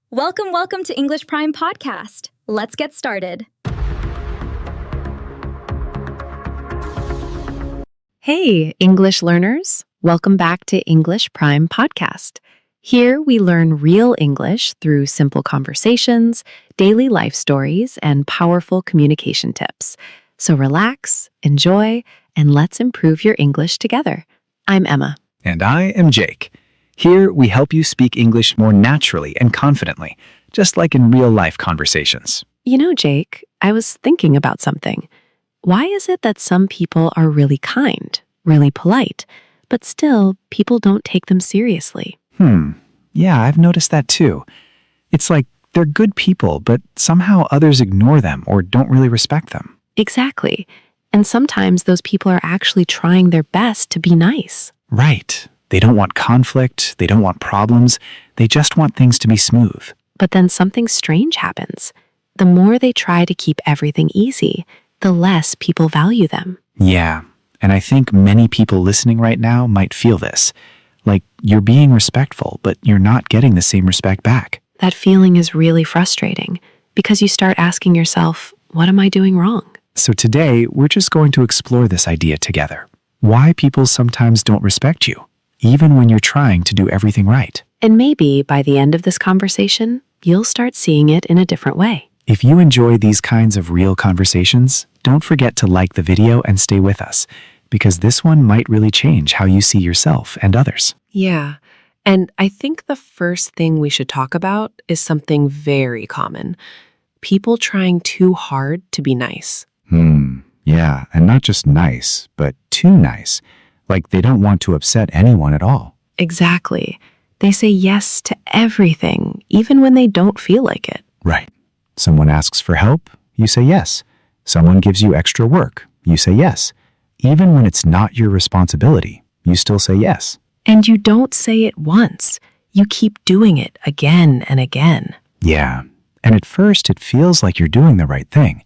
Welcome to English Prime Podcast. Let's get started. Hey, English learners. Welcome back to English Prime Podcast. Here we learn real English through simple conversations, daily life stories, and powerful communication tips. So relax, enjoy, and let's improve your English together. I'm Emma. And I am Jake. Here, we help you speak English more naturally and confidently, just like in real-life conversations. You know, Jake, I was thinking about something. Why is it that some people are really kind, really polite, but still people don't take them seriously? Yeah, I've noticed that too. It's like they're good people, but somehow others ignore them or don't really respect them. Exactly. And sometimes those people are actually trying their best to be nice. Right. They don't want conflict, they don't want problems, they just want things to be smooth. But then something strange happens. The more they try to keep everything easy, the less people value them. Yeah, and I think many people listening right now might feel this. Like you're being respectful, but you're not getting the same respect back. That feeling is really frustrating because you start asking yourself, what am I doing wrong? So today, we're just going to explore this idea together. Why people sometimes don't respect you, even when you're trying to do everything right. And maybe by the end of this conversation, you'll start seeing it in a different way. If you enjoy these kinds of real conversations, don't forget to like the video and stay with us, because this one might really change how you see yourself and others. Yeah. And I think the first thing we should talk about is something very common. People trying too hard to be nice. Yeah, and not just nice, but too nice. Like they don't want to upset anyone at all. Exactly. They say yes to everything, even when they don't feel like it. Right. Someone asks for help, you say yes. Someone gives you extra work, you say yes. Even when it's not your responsibility, you still say yes. And you don't say it once. You keep doing it again and again. Yeah, and at first it feels like you're doing the right thing.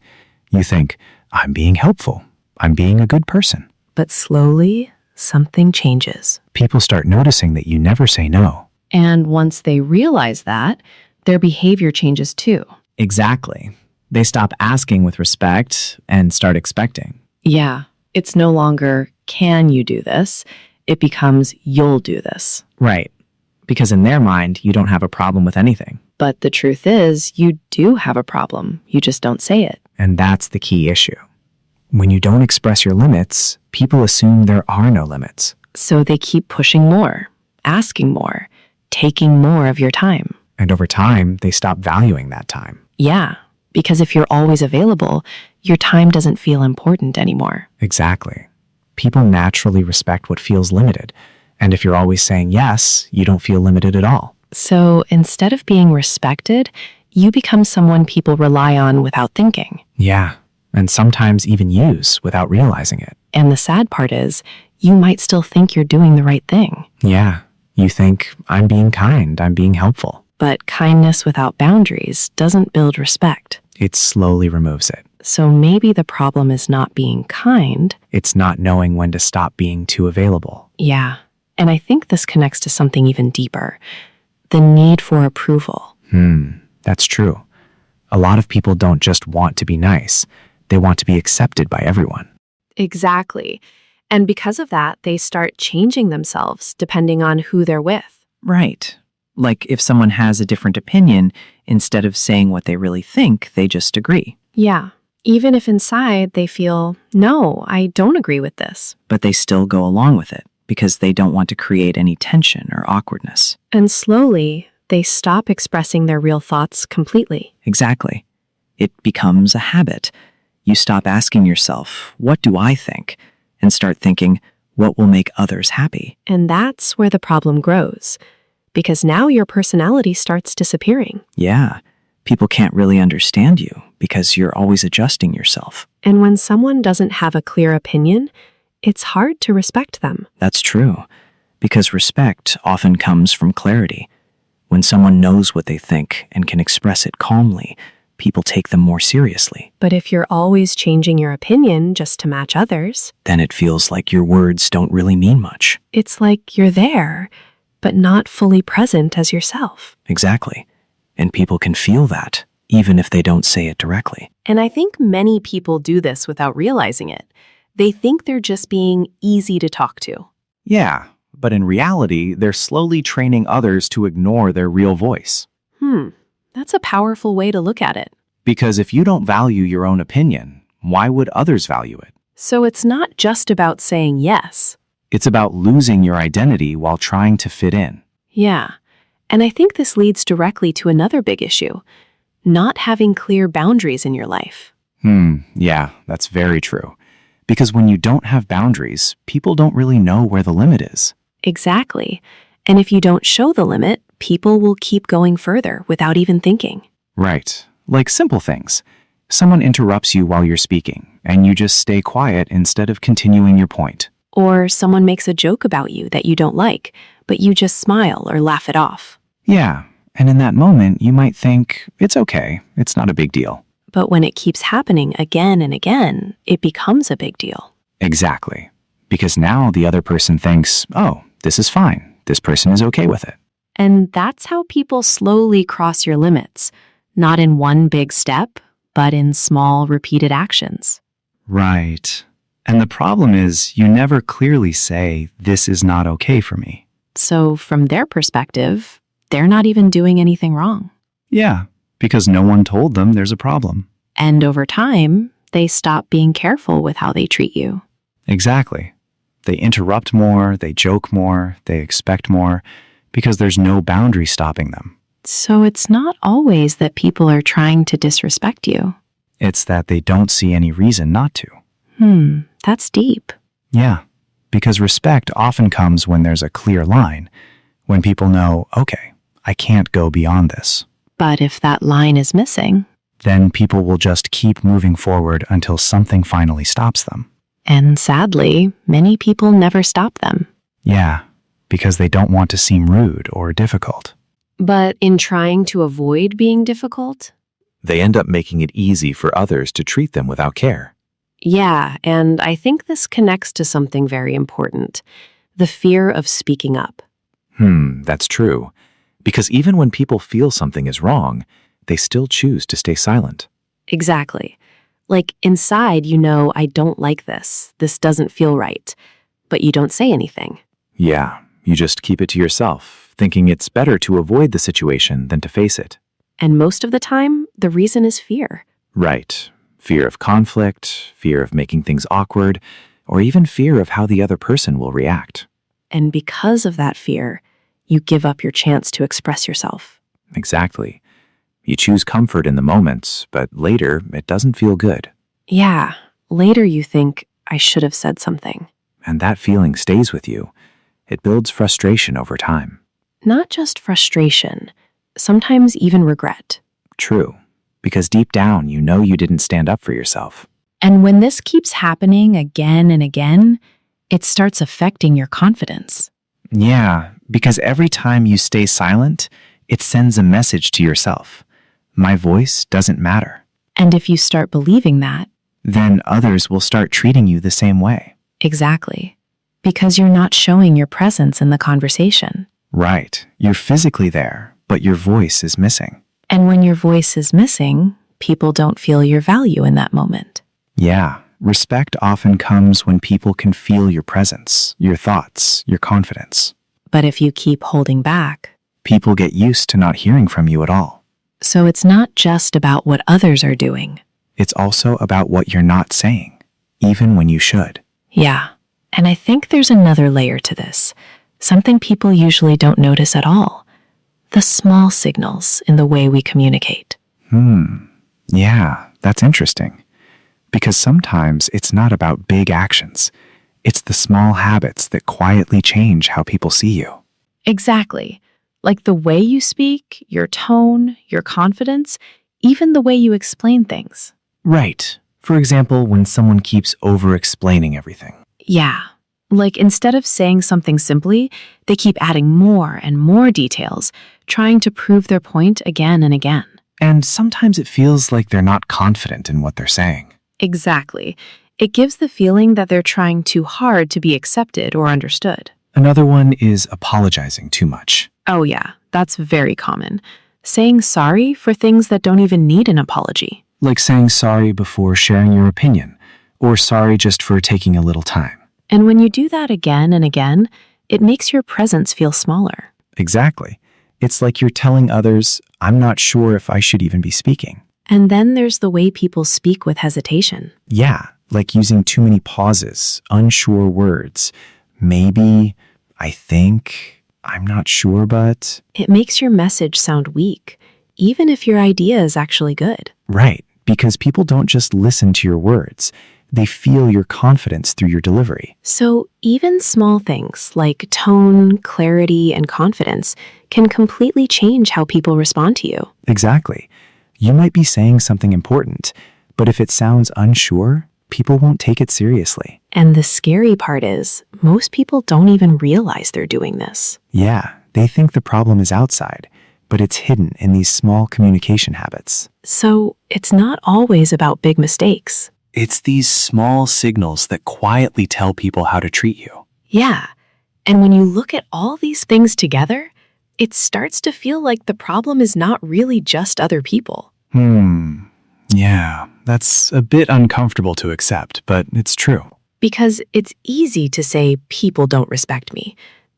You think, I'm being helpful. I'm being a good person. But slowly, something changes. People start noticing that you never say no. And once they realize that, their behavior changes too. Exactly. They stop asking with respect and start expecting. Yeah, it's no longer, can you do this? It becomes, you'll do this. Right. Because in their mind, you don't have a problem with anything. But the truth is, you do have a problem. You just don't say it. And that's the key issue. When you don't express your limits, people assume there are no limits. So they keep pushing more, asking more, taking more of your time. And over time, they stop valuing that time. Yeah, because if you're always available, your time doesn't feel important anymore. Exactly. People naturally respect what feels limited. And if you're always saying yes, you don't feel limited at all. So instead of being respected, you become someone people rely on without thinking. Yeah. And sometimes even use without realizing it. And the sad part is, you might still think you're doing the right thing. Yeah. You think, I'm being kind, I'm being helpful. But kindness without boundaries doesn't build respect. It slowly removes it. So maybe the problem is not being kind. It's not knowing when to stop being too available. Yeah. And I think this connects to something even deeper. The need for approval. That's true. A lot of people don't just want to be nice. They want to be accepted by everyone. Exactly. And because of that, they start changing themselves depending on who they're with. Right. Like if someone has a different opinion, instead of saying what they really think, they just agree. Yeah. Even if inside they feel, no, I don't agree with this. But they still go along with it because they don't want to create any tension or awkwardness. And slowly, they stop expressing their real thoughts completely. Exactly. It becomes a habit. You stop asking yourself, what do I think? And start thinking, what will make others happy? And that's where the problem grows. Because now your personality starts disappearing. Yeah. People can't really understand you because you're always adjusting yourself. And when someone doesn't have a clear opinion, it's hard to respect them. That's true. Because respect often comes from clarity. When someone knows what they think and can express it calmly, people take them more seriously. But if you're always changing your opinion just to match others, then it feels like your words don't really mean much. It's like you're there, but not fully present as yourself. Exactly. and people can feel that, even if they don't say it directly. And I think many people do this without realizing it. They think they're just being easy to talk to. Yeah, but in reality, they're slowly training others to ignore their real voice. That's a powerful way to look at it. Because if you don't value your own opinion, why would others value it? So it's not just about saying yes. It's about losing your identity while trying to fit in. Yeah. And I think this leads directly to another big issue, not having clear boundaries in your life. Yeah, that's very true. Because when you don't have boundaries, people don't really know where the limit is. Exactly. And if you don't show the limit, people will keep going further without even thinking. Right. Like simple things. Someone interrupts you while you're speaking, and you just stay quiet instead of continuing your point. Or someone makes a joke about you that you don't like, but you just smile or laugh it off. Yeah, and in that moment, you might think, it's okay, it's not a big deal. But when it keeps happening again and again, it becomes a big deal. Exactly. Because now the other person thinks, oh, this is fine. This person is okay with it. And that's how people slowly cross your limits, not in one big step, but in small, repeated actions. Right. And the problem is, you never clearly say, this is not okay for me. So from their perspective, they're not even doing anything wrong. Yeah, because no one told them there's a problem. And over time, they stop being careful with how they treat you. Exactly. They interrupt more, they joke more, they expect more, because there's no boundary stopping them. So it's not always that people are trying to disrespect you. It's that they don't see any reason not to. That's deep. Yeah, because respect often comes when there's a clear line, when people know, okay, I can't go beyond this. But if that line is missing, Then people will just keep moving forward until something finally stops them. and sadly, many people never stop them. Yeah, because they don't want to seem rude or difficult. But in trying to avoid being difficult, They end up making it easy for others to treat them without care. yeah, and I think this connects to something very important, the fear of speaking up. That's true. Because even when people feel something is wrong, they still choose to stay silent. Exactly. Like inside, you know, I don't like this. This doesn't feel right. But you don't say anything. Yeah, you just keep it to yourself, thinking it's better to avoid the situation than to face it. And most of the time, the reason is fear. Right. Fear of conflict, fear of making things awkward, or even fear of how the other person will react. And because of that fear, you give up your chance to express yourself. Exactly. You choose comfort in the moment, but later it doesn't feel good. Yeah, later you think, I should have said something. And that feeling stays with you. It builds frustration over time. Not just frustration, sometimes even regret. True. Because deep down, you know you didn't stand up for yourself. And when this keeps happening again and again, it starts affecting your confidence. Yeah, because every time you stay silent, it sends a message to yourself. My voice doesn't matter. And if you start believing that, Then others will start treating you the same way. exactly, because you're not showing your presence in the conversation. Right. You're physically there, but your voice is missing. And when your voice is missing, people don't feel your value in that moment. Yeah, respect often comes when people can feel your presence, your thoughts, your confidence. But if you keep holding back, People get used to not hearing from you at all. so it's not just about what others are doing. It's also about what you're not saying, even when you should. Yeah, and I think there's another layer to this, something people usually don't notice at all. The small signals in the way we communicate. Yeah, that's interesting. Because sometimes it's not about big actions. It's the small habits that quietly change how people see you. Exactly. Like the way you speak, your tone, your confidence, even the way you explain things. Right. For example, when someone keeps over-explaining everything. Yeah. Like instead of saying something simply, they keep adding more and more details, trying to prove their point again and again. And sometimes it feels like they're not confident in what they're saying. Exactly. It gives the feeling that they're trying too hard to be accepted or understood. Another one is apologizing too much. Oh yeah, that's very common. saying sorry for things that don't even need an apology. Like saying sorry before sharing your opinion, or sorry just for taking a little time. And when you do that again and again, it makes your presence feel smaller. Exactly. It's like you're telling others, I'm not sure if I should even be speaking. And then there's the way people speak with hesitation. Yeah, like using too many pauses, unsure words. Maybe, I think, I'm not sure, but... It makes your message sound weak, even if your idea is actually good. Right, because people don't just listen to your words. They feel your confidence through your delivery. So even small things like tone, clarity, and confidence can completely change how people respond to you. Exactly. You might be saying something important, but if it sounds unsure, people won't take it seriously. And the scary part is, most people don't even realize they're doing this. Yeah, they think the problem is outside, but it's hidden in these small communication habits. So it's not always about big mistakes. It's these small signals that quietly tell people how to treat you. Yeah. And when you look at all these things together, it starts to feel like the problem is not really just other people. Yeah, that's a bit uncomfortable to accept, but it's true. Because it's easy to say people don't respect me,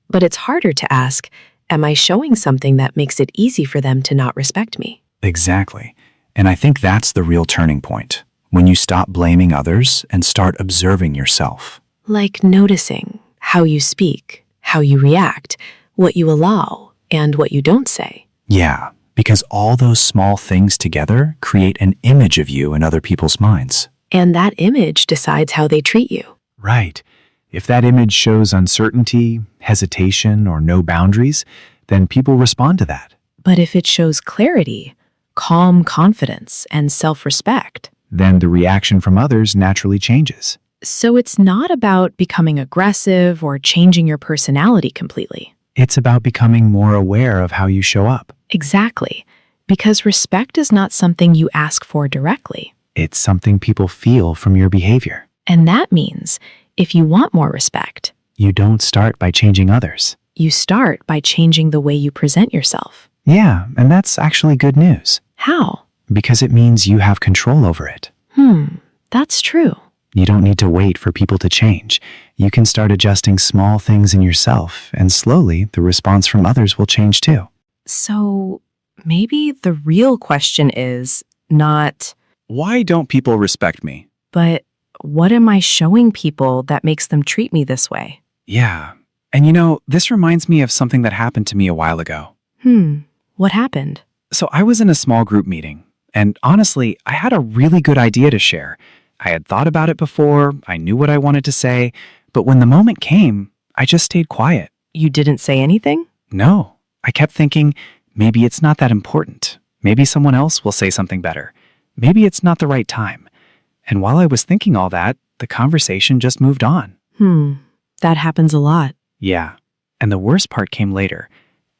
but it's harder to ask, am I showing something that makes it easy for them to not respect me? Exactly. And I think that's the real turning point, when you stop blaming others and start observing yourself. Like noticing how you speak, how you react, what you allow, and what you don't say. Yeah, because all those small things together create an image of you in other people's minds. And that image decides how they treat you. Right. If that image shows uncertainty, hesitation, or no boundaries, then people respond to that. But if it shows clarity, calm confidence, and self-respect, Then the reaction from others naturally changes. so it's not about becoming aggressive or changing your personality completely. It's about becoming more aware of how you show up. Exactly. Because respect is not something you ask for directly. It's something people feel from your behavior. And that means if you want more respect, You don't start by changing others. you start by changing the way you present yourself. Yeah, and that's actually good news, How? because it means you have control over it. That's true. You don't need to wait for people to change. You can start adjusting small things in yourself, and slowly the response from others will change too. So maybe the real question is not, Why don't people respect me? but what am I showing people that makes them treat me this way? Yeah. And this reminds me of something that happened to me a while ago. What happened? So I was in a small group meeting, and honestly, I had a really good idea to share. I had thought about it before, I knew what I wanted to say, but when the moment came, I just stayed quiet. You didn't say anything? No, I kept thinking, maybe it's not that important. Maybe someone else will say something better. Maybe it's not the right time. And while I was thinking all that, the conversation just moved on. That happens a lot. Yeah. And the worst part came later.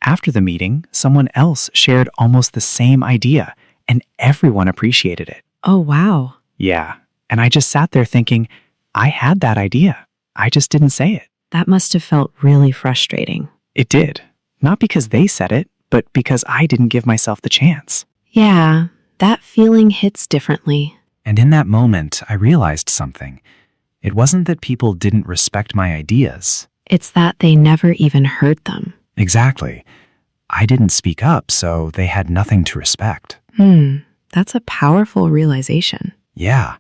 After the meeting, someone else shared almost the same idea, and everyone appreciated it. Oh, wow. Yeah. And I just sat there thinking, I had that idea. I just didn't say it. That must have felt really frustrating. It did. Not because they said it, but because I didn't give myself the chance. Yeah, that feeling hits differently. And in that moment, I realized something. It wasn't that people didn't respect my ideas. It's that they never even heard them. Exactly. I didn't speak up, so they had nothing to respect. That's a powerful realization. Yeah.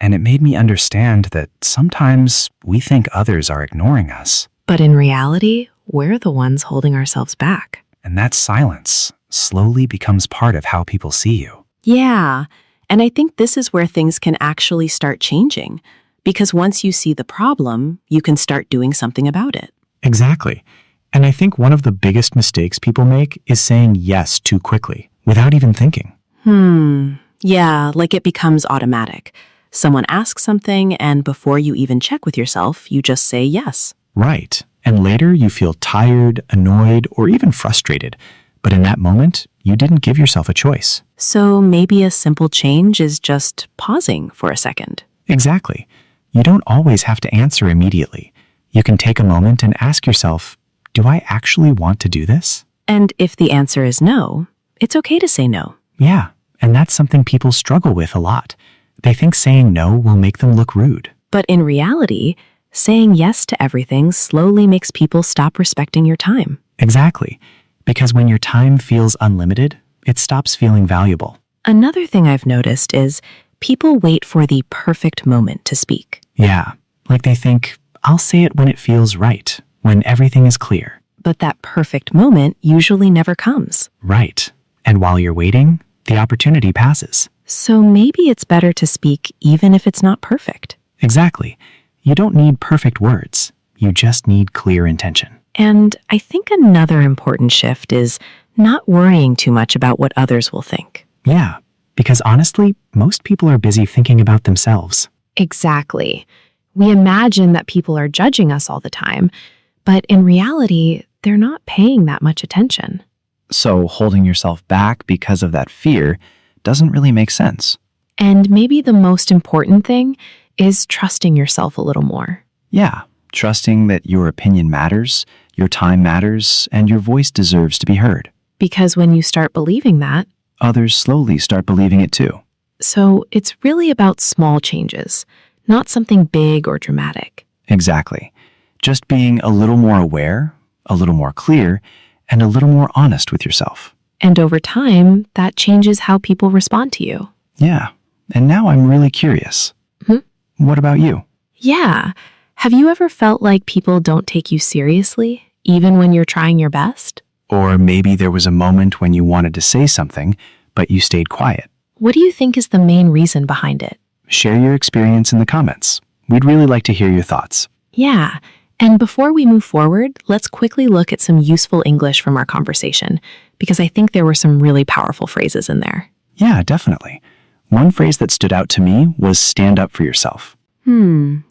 And it made me understand that sometimes we think others are ignoring us. But in reality, we're the ones holding ourselves back. And that silence slowly becomes part of how people see you. Yeah, and I think this is where things can actually start changing. Because once you see the problem, you can start doing something about it. Exactly. And I think one of the biggest mistakes people make is saying yes too quickly, without even thinking. Yeah, like it becomes automatic. Someone asks something, and before you even check with yourself, you just say yes. Right. And later you feel tired, annoyed, or even frustrated. But in that moment, you didn't give yourself a choice. So maybe a simple change is just pausing for a second. Exactly. You don't always have to answer immediately. You can take a moment and ask yourself, do I actually want to do this? And if the answer is no, It's okay to say no. Yeah, and that's something people struggle with a lot. They think saying no will make them look rude. But in reality, saying yes to everything slowly makes people stop respecting your time. Exactly, because when your time feels unlimited, it stops feeling valuable. Another thing I've noticed is people wait for the perfect moment to speak. Yeah, like they think, I'll say it when it feels right, when everything is clear. But that perfect moment usually never comes. Right. And while you're waiting, the opportunity passes. So maybe it's better to speak even if it's not perfect. Exactly. You don't need perfect words. You just need clear intention. And I think another important shift is not worrying too much about what others will think. Yeah, because honestly, most people are busy thinking about themselves. Exactly. We imagine that people are judging us all the time, but in reality, they're not paying that much attention. So holding yourself back because of that fear doesn't really make sense. And maybe the most important thing is trusting yourself a little more. Yeah, trusting that your opinion matters, your time matters, and your voice deserves to be heard. Because when you start believing that, Others slowly start believing it too. so it's really about small changes, not something big or dramatic. Exactly. Just being a little more aware, a little more clear, and a little more honest with yourself. And over time, that changes how people respond to you. Yeah. And now I'm really curious. What about you? Yeah. Have you ever felt like people don't take you seriously, even when you're trying your best? Or maybe there was a moment when you wanted to say something, but you stayed quiet. What do you think is the main reason behind it? Share your experience in the comments. We'd really like to hear your thoughts. Yeah. And before we move forward, let's quickly look at some useful English from our conversation, because I think there were some really powerful phrases in there. Yeah, definitely. One phrase that stood out to me was stand up for yourself.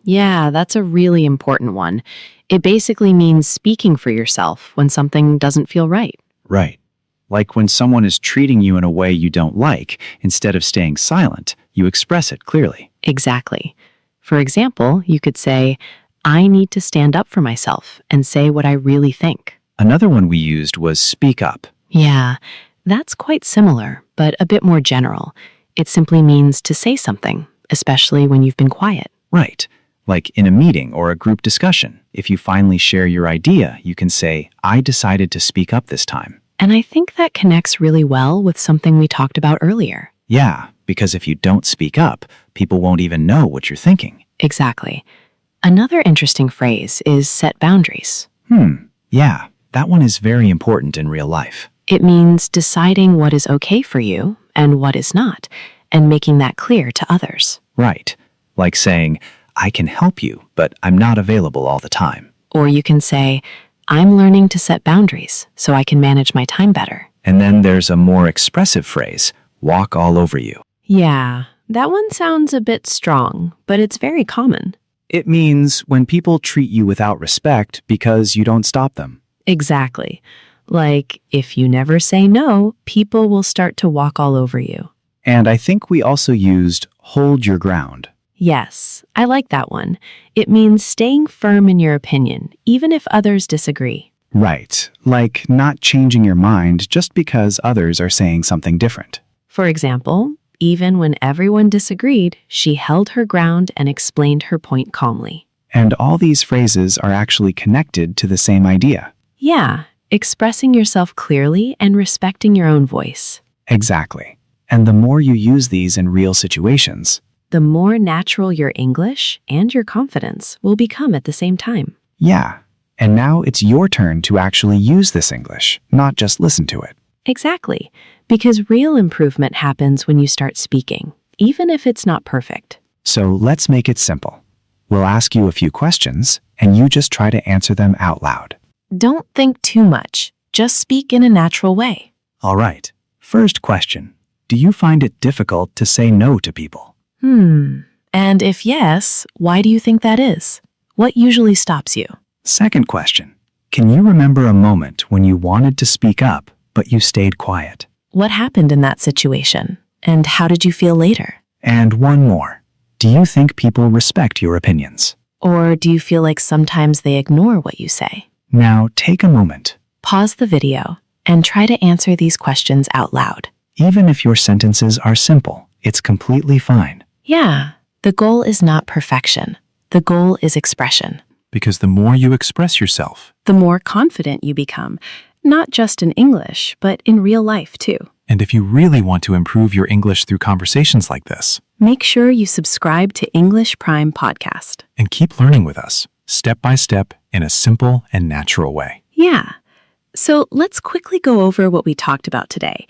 Yeah, that's a really important one. It basically means speaking for yourself when something doesn't feel right. Right. Like when someone is treating you in a way you don't like, instead of staying silent, you express it clearly. Exactly. For example, you could say, I need to stand up for myself and say what I really think. Another one we used was speak up. Yeah, that's quite similar, but a bit more general. It simply means to say something, especially when you've been quiet. Right. Like in a meeting or a group discussion, if you finally share your idea, you can say, I decided to speak up this time. And I think that connects really well with something we talked about earlier. Yeah, because if you don't speak up, people won't even know what you're thinking. Exactly. Another interesting phrase is set boundaries. Yeah, that one is very important in real life. It means deciding what is okay for you and what is not, and making that clear to others. Right. Like saying, I can help you, but I'm not available all the time. Or you can say, I'm learning to set boundaries so I can manage my time better. And then there's a more expressive phrase, walk all over you. Yeah, that one sounds a bit strong, but it's very common. It means when people treat you without respect because you don't stop them. Exactly. Like, if you never say no, people will start to walk all over you. And I think we also used hold your ground. Yes, I like that one. It means staying firm in your opinion, even if others disagree. Right. Like not changing your mind just because others are saying something different. For example, even when everyone disagreed, she held her ground and explained her point calmly. And all these phrases are actually connected to the same idea. Yeah, expressing yourself clearly and respecting your own voice. Exactly. And the more you use these in real situations, The more natural your English and your confidence will become at the same time. yeah. And now it's your turn to actually use this English, not just listen to it. Exactly, because real improvement happens when you start speaking, even if it's not perfect. So let's make it simple. We'll ask you a few questions, and you just try to answer them out loud. Don't think too much. Just speak in a natural way. All right. First question. Do you find it difficult to say no to people? And if yes, why do you think that is? What usually stops you? Second question. Can you remember a moment when you wanted to speak up, but you stayed quiet? What happened in that situation? And how did you feel later? And one more. Do you think people respect your opinions? Or do you feel like sometimes they ignore what you say? Now take a moment. Pause the video and try to answer these questions out loud. Even if your sentences are simple, it's completely fine. Yeah, the goal is not perfection. The goal is expression. Because the more you express yourself, The more confident you become, not just in English, but in real life too. and if you really want to improve your English through conversations like this, Make sure you subscribe to English Prime Podcast. and keep learning with us, step by step, in a simple and natural way. Yeah. So let's quickly go over what we talked about today.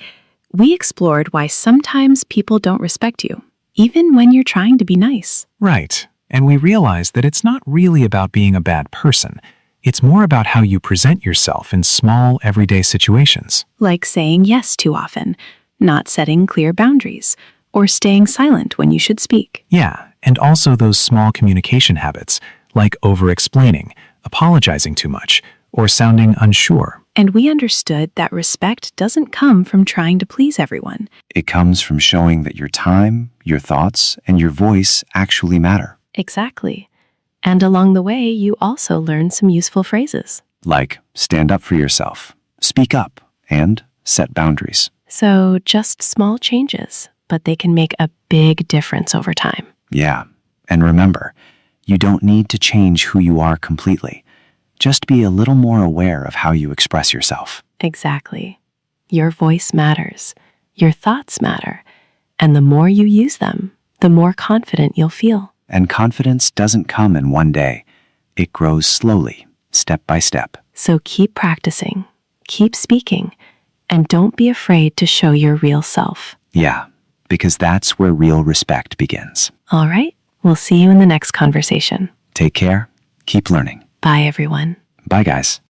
We explored why sometimes people don't respect you, even when you're trying to be nice. Right. And we realize that it's not really about being a bad person. It's more about how you present yourself in small, everyday situations. Like saying yes too often, not setting clear boundaries, or staying silent when you should speak. Yeah, and also those small communication habits, like over-explaining, apologizing too much, or sounding unsure. And we understood that respect doesn't come from trying to please everyone. It comes from showing that your time, your thoughts, and your voice actually matter. Exactly. And along the way, you also learn some useful phrases. Like stand up for yourself, speak up, and set boundaries. So just small changes, but they can make a big difference over time. Yeah, and remember, you don't need to change who you are completely. Just be a little more aware of how you express yourself. Exactly. Your voice matters. Your thoughts matter. And the more you use them, the more confident you'll feel. And confidence doesn't come in one day. It grows slowly, step by step. So keep practicing, keep speaking, and don't be afraid to show your real self. Yeah, because that's where real respect begins. All right, we'll see you in the next conversation. Take care, keep learning. Bye, everyone. Bye, guys.